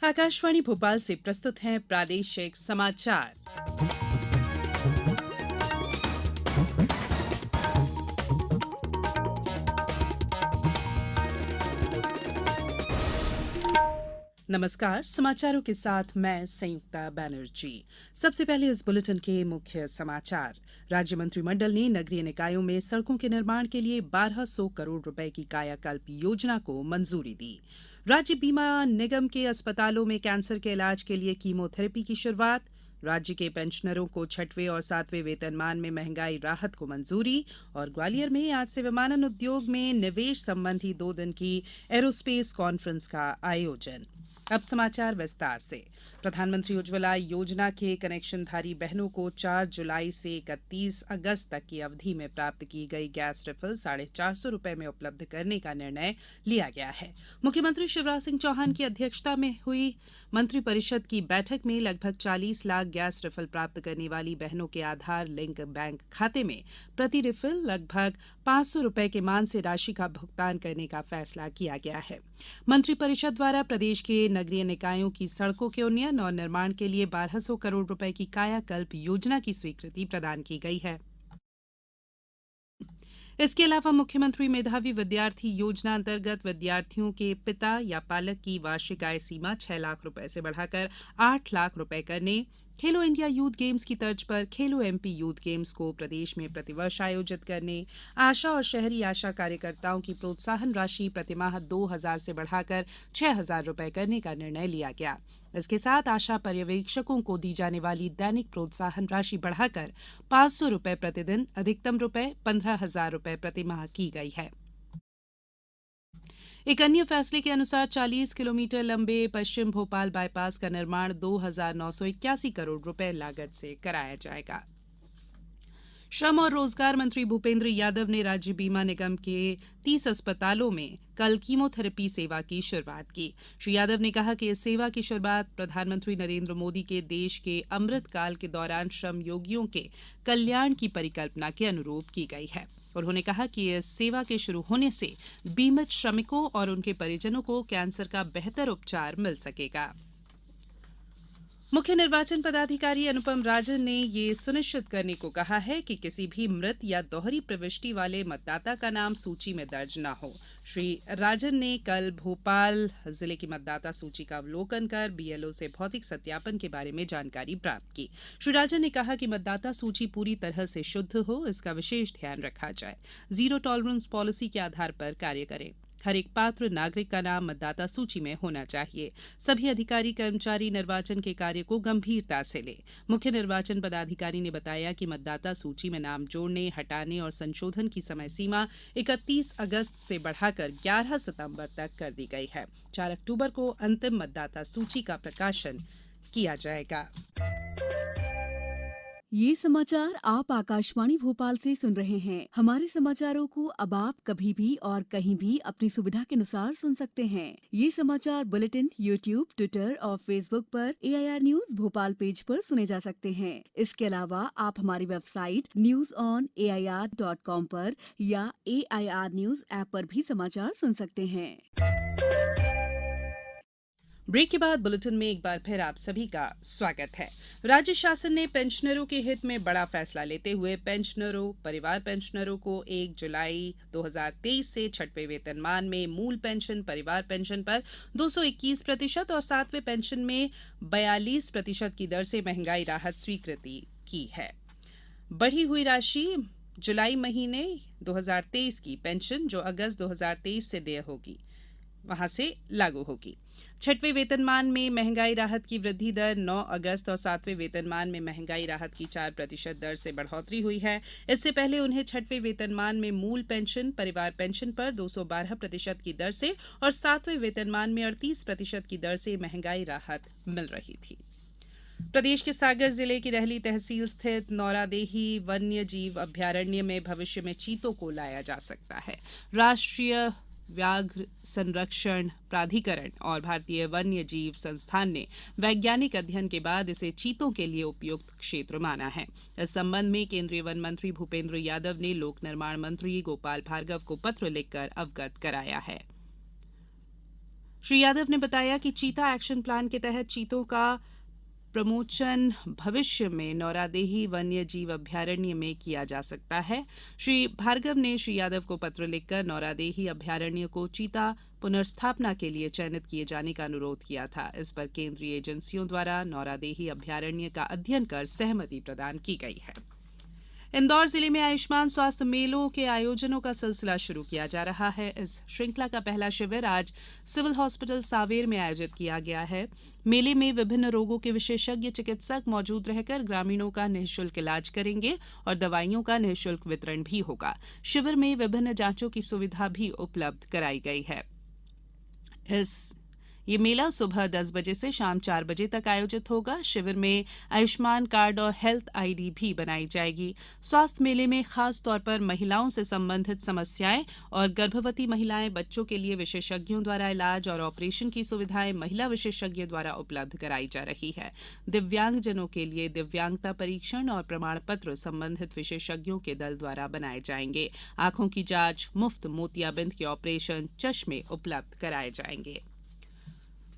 आकाशवाणी भोपाल से प्रस्तुत हैं प्रादेशिक समाचार। नमस्कार, समाचारों के साथ मैं संयुक्ता बैनर्जी। सबसे पहले इस बुलेटिन के मुख्य समाचार। राज्य मंत्रिमंडल ने नगरीय निकायों में सड़कों के निर्माण के लिए 1200 करोड़ रुपए की कायाकल्प योजना को मंजूरी दी। राज्य बीमा निगम के अस्पतालों में कैंसर के इलाज के लिए कीमोथेरेपी की शुरुआत। राज्य के पेंशनरों को 6वें और 7वें वेतनमान में महंगाई राहत को मंजूरी। और ग्वालियर में आज से विमानन उद्योग में निवेश संबंधी 2 दिन की एरोस्पेस कॉन्फ्रेंस का आयोजन। अब समाचार विस्तार से। प्रधानमंत्री उज्ज्वला योजना के कनेक्शनधारी बहनों को 4 जुलाई से 31 अगस्त तक की अवधि में प्राप्त की गई गैस रिफिल 450 रुपए में उपलब्ध करने का निर्णय लिया गया है। मुख्यमंत्री शिवराज सिंह चौहान की अध्यक्षता में हुई मंत्रिपरिषद की बैठक में लगभग 40 लाख गैस रिफिल प्राप्त करने वाली बहनों के आधार लिंक बैंक खाते में प्रति रिफिल लगभग 500 रुपए के मान से राशि का भुगतान करने का फैसला किया गया है। मंत्रिपरिषद द्वारा प्रदेश के नगरीय निकायों की सड़कों के उन्नयन और निर्माण के लिए 1200 करोड़ रुपए की कायाकल्प योजना की स्वीकृति प्रदान की गई है। इसके अलावा मुख्यमंत्री मेधावी विद्यार्थी योजना अंतर्गत विद्यार्थियों के पिता या पालक की वार्षिक आय सीमा 6 लाख रुपए से बढ़ाकर 8 लाख रुपए करने, खेलो इंडिया यूथ गेम्स की तर्ज पर खेलो एमपी यूथ गेम्स को प्रदेश में प्रतिवर्ष आयोजित करने, आशा और शहरी आशा कार्यकर्ताओं की प्रोत्साहन राशि प्रतिमाह 2,000 से बढ़ाकर 6,000 रुपए करने का निर्णय लिया गया। इसके साथ आशा पर्यवेक्षकों को दी जाने वाली दैनिक प्रोत्साहन राशि बढ़ाकर 500 रुपए प्रतिदिन, अधिकतम रुपए 15,000 रुपए प्रतिमाह की गई है। एक अन्य फैसले के अनुसार 40 किलोमीटर लंबे पश्चिम भोपाल बाईपास का निर्माण 2,981 करोड़ रुपए लागत से कराया जाएगा। श्रम और रोजगार मंत्री भूपेंद्र यादव ने राज्य बीमा निगम के 30 अस्पतालों में कल कीमोथेरेपी सेवा की शुरुआत की। श्री यादव ने कहा कि इस सेवा की शुरुआत प्रधानमंत्री नरेंद्र मोदी के देश के अमृत काल के दौरान श्रम योगियों के कल्याण की परिकल्पना के अनुरूप की गई है। उन्होंने कहा कि इस सेवा के शुरू होने से बीमित श्रमिकों और उनके परिजनों को कैंसर का बेहतर उपचार मिल सकेगा। मुख्य निर्वाचन पदाधिकारी अनुपम राजन ने ये सुनिश्चित करने को कहा है कि किसी भी मृत या दोहरी प्रविष्टि वाले मतदाता का नाम सूची में दर्ज न हो। श्री राजन ने कल भोपाल जिले की मतदाता सूची का अवलोकन कर बीएलओ से भौतिक सत्यापन के बारे में जानकारी प्राप्त की। श्री राजन ने कहा कि मतदाता सूची पूरी तरह से शुद्ध हो, इसका विशेष ध्यान रखा जाए। जीरो टॉलरेंस पॉलिसी के आधार पर कार्य करें। हर एक पात्र नागरिक का नाम मतदाता सूची में होना चाहिए। सभी अधिकारी कर्मचारी निर्वाचन के कार्य को गंभीरता से लें। मुख्य निर्वाचन पदाधिकारी ने बताया कि मतदाता सूची में नाम जोड़ने, हटाने और संशोधन की समय सीमा 31 अगस्त से बढ़ाकर 11 सितंबर तक कर दी गई है। 4 अक्टूबर को अंतिम मतदाता सूची का प्रकाशन किया जाएगा। ये समाचार आप आकाशवाणी भोपाल से सुन रहे हैं। हमारे समाचारों को अब आप कभी भी और कहीं भी अपनी सुविधा के अनुसार सुन सकते हैं। ये समाचार बुलेटिन यूट्यूब, ट्विटर और फेसबुक पर AIR न्यूज भोपाल पेज पर सुने जा सकते हैं। इसके अलावा आप हमारी वेबसाइट newsonair.com पर या AIR न्यूज ऐप पर भी समाचार सुन सकते हैं। ब्रेक के बाद बुलेटिन में एक बार फिर आप सभी का स्वागत है। राज्य शासन ने पेंशनरों के हित में बड़ा फैसला लेते हुए पेंशनरों, परिवार पेंशनरों को 1 जुलाई 2023 से 6वें वेतनमान में मूल पेंशन, परिवार पेंशन पर 221% और 7वें पेंशन में 42% की दर से महंगाई राहत स्वीकृति की है। बढ़ी हुई राशि जुलाई महीने 2023 की पेंशन जो अगस्त 2023 से देय होगी वहां से लागू होगी। 6वें वेतनमान में महंगाई राहत की वृद्धि दर 9 अगस्त और 7वें वेतनमान में महंगाई राहत की 4% दर से बढ़ोतरी हुई है। इससे पहले उन्हें 6वें वेतनमान में मूल पेंशन, परिवार पेंशन पर 212% की दर से और 7वें वेतनमान में 38% की दर से महंगाई राहत मिल रही थी। प्रदेश के सागर जिले की रहली तहसील स्थित नौरादेही वन्य जीव अभ्यारण्य में भविष्य में चीतों को लाया जा सकता है। राष्ट्रीय व्याघ्र संरक्षण प्राधिकरण और भारतीय वन्य जीव संस्थान ने वैज्ञानिक अध्ययन के बाद इसे चीतों के लिए उपयुक्त क्षेत्र माना है। इस संबंध में केंद्रीय वन मंत्री भूपेंद्र यादव ने लोक निर्माण मंत्री गोपाल भार्गव को पत्र लिखकर अवगत कराया है। श्री यादव ने बताया कि चीता एक्शन प्लान के तहत चीतों का प्रमोशन भविष्य में नौरादेही वन्य जीव अभयारण्य में किया जा सकता है। श्री भार्गव ने श्री यादव को पत्र लिखकर नौरादेही अभयारण्य को चीता पुनर्स्थापना के लिए चयनित किए जाने का अनुरोध किया था। इस पर केंद्रीय एजेंसियों द्वारा नौरादेही अभयारण्य का अध्ययन कर सहमति प्रदान की गई है। इंदौर जिले में आयुष्मान स्वास्थ्य मेलों के आयोजनों का सिलसिला शुरू किया जा रहा है। इस श्रृंखला का पहला शिविर आज सिविल हॉस्पिटल सावेर में आयोजित किया गया है। मेले में विभिन्न रोगों के विशेषज्ञ चिकित्सक मौजूद रहकर ग्रामीणों का निःशुल्क इलाज करेंगे और दवाइयों का निःशुल्क वितरण भी होगा। शिविर में विभिन्न जांचों की सुविधा भी उपलब्ध कराई गई है। ये मेला सुबह 10 बजे से शाम 4 बजे तक आयोजित होगा। शिविर में आयुष्मान कार्ड और हेल्थ आईडी भी बनाई जाएगी। स्वास्थ्य मेले में खास तौर पर महिलाओं से संबंधित समस्याएं और गर्भवती महिलाएं, बच्चों के लिए विशेषज्ञों द्वारा इलाज और ऑपरेशन की सुविधाएं महिला विशेषज्ञ द्वारा उपलब्ध कराई जा रही है। दिव्यांगजनों के लिए दिव्यांगता परीक्षण और प्रमाण पत्र संबंधित विशेषज्ञों के दल द्वारा बनाए जाएंगे। आंखों की जांच, मुफ्त मोतियाबिंद के ऑपरेशन, चश्मे उपलब्ध कराए जाएंगे।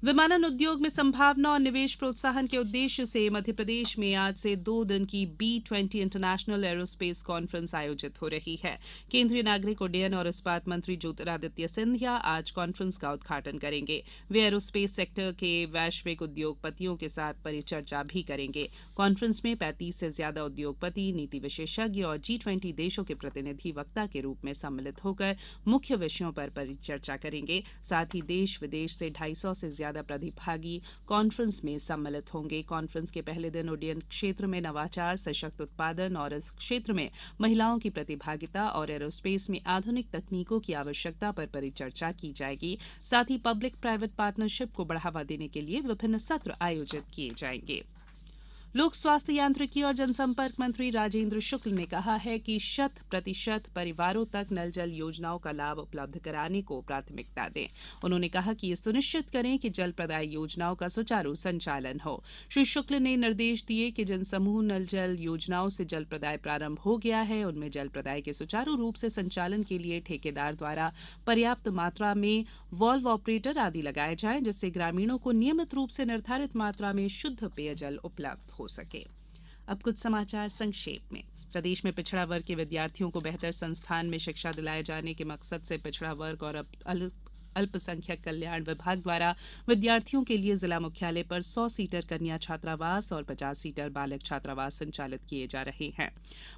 विमानन उद्योग में संभावना और निवेश प्रोत्साहन के उद्देश्य से मध्यप्रदेश में आज से 2 दिन की B20 इंटरनेशनल एरोस्पेस कॉन्फ्रेंस आयोजित हो रही है। केंद्रीय नागरिक उड्डयन और इस्पात मंत्री ज्योतिरादित्य सिंधिया आज कॉन्फ्रेंस का उद्घाटन करेंगे। वे एरोस्पेस सेक्टर के वैश्विक उद्योगपतियों के साथ परिचर्चा भी करेंगे। कॉन्फ्रेंस में 35 से ज्यादा उद्योगपति, नीति विशेषज्ञ और G20 देशों के प्रतिनिधि वक्ता के रूप में सम्मिलित होकर मुख्य विषयों पर परिचर्चा करेंगे। साथ ही देश विदेश से 250 से ज्यादा प्रतिभागी कॉन्फ्रेंस में सम्मिलित होंगे। कॉन्फ्रेंस के पहले दिन उड्डयन क्षेत्र में नवाचार, सशक्त उत्पादन और इस क्षेत्र में महिलाओं की प्रतिभागिता और एरोस्पेस में आधुनिक तकनीकों की आवश्यकता पर परिचर्चा की जाएगी। साथ ही पब्लिक प्राइवेट पार्टनरशिप को बढ़ावा देने के लिए विभिन्न सत्र आयोजित किए जाएंगे। लोक स्वास्थ्य यांत्रिकी और जनसंपर्क मंत्री राजेंद्र शुक्ल ने कहा है कि 100% परिवारों तक नल जल योजनाओं का लाभ उपलब्ध कराने को प्राथमिकता दें। उन्होंने कहा कि ये सुनिश्चित करें कि जल प्रदाय योजनाओं का सुचारू संचालन हो। श्री शुक्ल ने निर्देश दिए कि जिन समूह नल जल योजनाओं से जल प्रदाय प्रारंभ हो गया है, उनमें जल प्रदाय के सुचारू रूप से संचालन के लिए ठेकेदार द्वारा पर्याप्त मात्रा में वॉल्व ऑपरेटर आदि लगाए जाएं, जिससे ग्रामीणों को नियमित रूप से निर्धारित मात्रा में शुद्ध पेयजल उपलब्ध हो सके। अब कुछ समाचार संक्षेप में। प्रदेश में पिछड़ा वर्ग के विद्यार्थियों को बेहतर संस्थान में शिक्षा दिलाए जाने के मकसद से पिछड़ा वर्ग और अल्पसंख्यक कल्याण विभाग द्वारा विद्यार्थियों के लिए जिला मुख्यालय पर 100 सीटर कन्या छात्रावास और 50 सीटर बालक छात्रावास संचालित किए जा रहे हैं।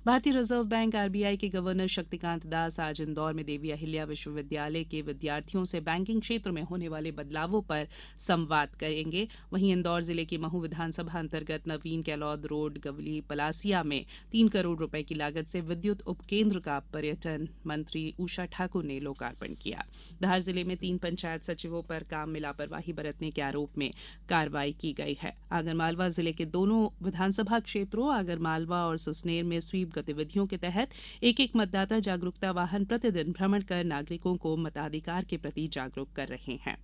भारतीय रिजर्व बैंक आरबीआई के गवर्नर शक्तिकांत दास आज इंदौर में देवी अहिल्या विश्वविद्यालय के विद्यार्थियों से बैंकिंग क्षेत्र में होने वाले बदलावों पर संवाद करेंगे। वहीं इंदौर जिले की महू विधानसभा अंतर्गत नवीन कैलौद रोड गवली पलासिया में 3 करोड़ रुपए की लागत से विद्युत उपकेंद्र का पर्यटन मंत्री उषा ठाकुर ने लोकार्पण किया। धार जिले में 3 पंचायत सचिवों पर काम में लापरवाही बरतने के आरोप में कार्रवाई की गई है। आगरमालवा जिले के दोनों विधानसभा क्षेत्रों आगरमालवा और सुसनेर में स्वीप गतिविधियों के तहत एक मतदाता जागरूकता वाहन प्रतिदिन भ्रमण कर नागरिकों को मताधिकार के प्रति जागरूक कर रहे हैं।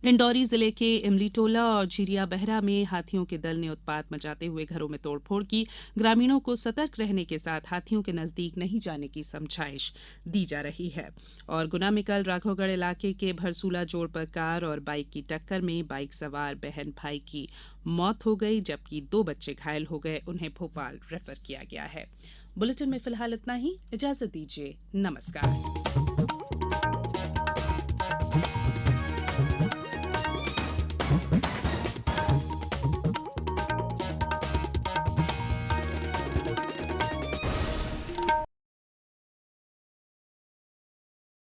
डिंडौरी जिले के इमलीटोला और झिरिया बहरा में हाथियों के दल ने उत्पात मचाते हुए घरों में तोड़फोड़ की। ग्रामीणों को सतर्क रहने के साथ हाथियों के नजदीक नहीं जाने की समझाइश दी जा रही है। और गुना में कल राघौगढ़ इलाके के भरसूला जोड़ पर कार और बाइक की टक्कर में बाइक सवार बहन भाई की मौत हो गई, जबकि 2 बच्चे घायल हो गए। उन्हें भोपाल रेफर किया गया है। बुलेटिन में फिलहाल इतना ही। इजाजत दीजिए। नमस्कार।